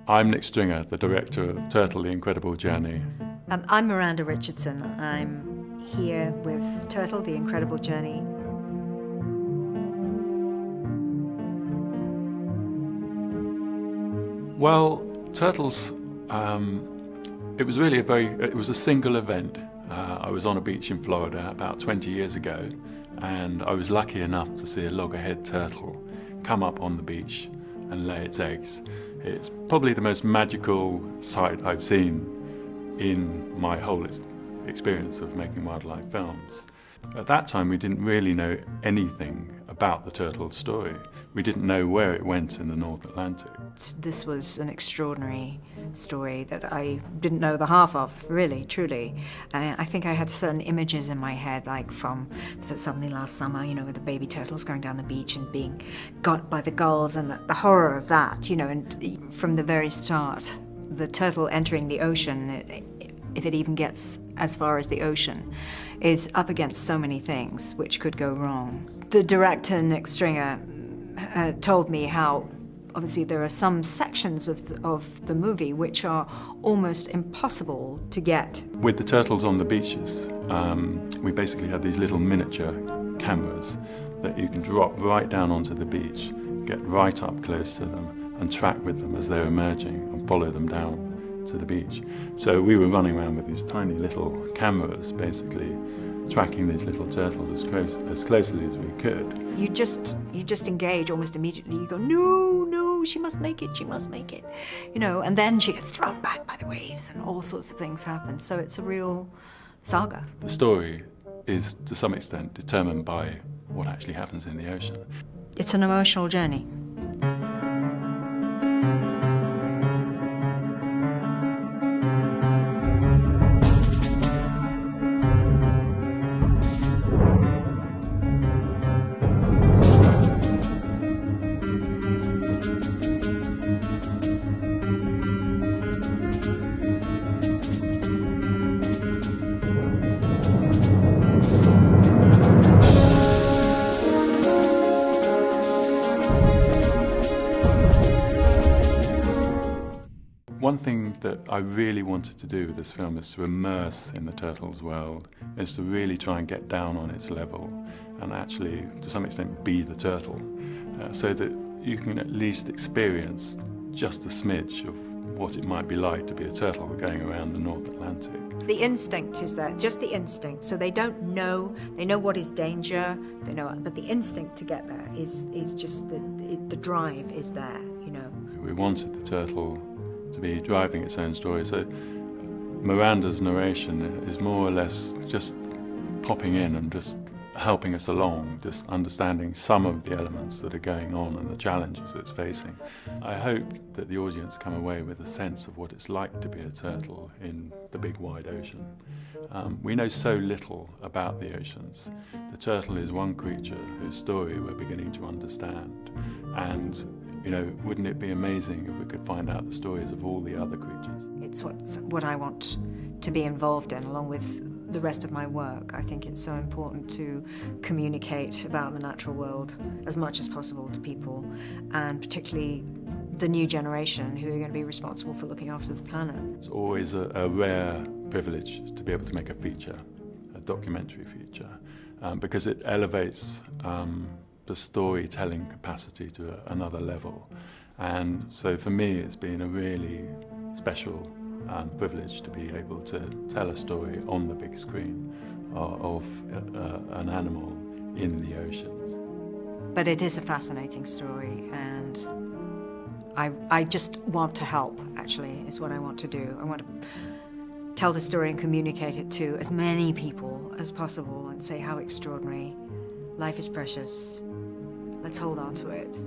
I'm Nick Stringer, the director of Turtle, The Incredible Journey. I'm Miranda Richardson. I'm here with Turtle, The Incredible Journey. Well, Turtles, it was really it was a single event. I was on a beach in Florida about 20 years ago, and I was lucky enough to see a loggerhead turtle come up on the beach and lay its eggs. It's probably the most magical sight I've seen in my whole experience of making wildlife films. At that time, we didn't really know anything about the turtle story. We didn't know where it went in the North Atlantic. This was an extraordinary story that I didn't know the half of, really, truly. I think I had certain images in my head, like from suddenly last summer, with the baby turtles going down the beach and being got by the gulls, and the horror of that, and from the very start, the turtle entering the ocean, if it even gets as far as the ocean, is up against so many things which could go wrong. The director, Nick Stringer, told me how obviously there are some sections of the movie which are almost impossible to get. With the turtles on the beaches, we basically had these little miniature cameras that you can drop right down onto the beach, get right up close to them and track with them as they're emerging and follow them down to the beach. So we were running around with these tiny little cameras, basically tracking these little turtles as closely as we could. You just engage almost immediately. You go, no, she must make it, and then she gets thrown back by the waves and all sorts of things happen. So it's a real saga. The story is to some extent determined by what actually happens in the ocean. It's an emotional journey. One thing that I really wanted to do with this film is to immerse in the turtle's world, is to really try and get down on its level and actually, to some extent, be the turtle, so that you can at least experience just a smidge of what it might be like to be a turtle going around the North Atlantic. The instinct is there, just the instinct. So they don't know, they know what is danger, but the instinct to get there is just the drive is there, We wanted the turtle to be driving its own story. So Miranda's narration is more or less just popping in and just helping us along, just understanding some of the elements that are going on and the challenges it's facing. I hope that the audience come away with a sense of what it's like to be a turtle in the big wide ocean. We know so little about the oceans. The turtle is one creature whose story we're beginning to understand, and wouldn't it be amazing if we could find out the stories of all the other creatures? It's what I want to be involved in, along with the rest of my work. I think it's so important to communicate about the natural world as much as possible to people, and particularly the new generation who are going to be responsible for looking after the planet. It's always a rare privilege to be able to make a feature, a documentary feature, because it elevates the storytelling capacity to another level. And so for me, it's been a really special privilege to be able to tell a story on the big screen of an animal in the oceans. But it is a fascinating story, and I just want to help, actually, is what I want to do. I want to tell the story and communicate it to as many people as possible and say how extraordinary. Life is precious. Let's hold on to it.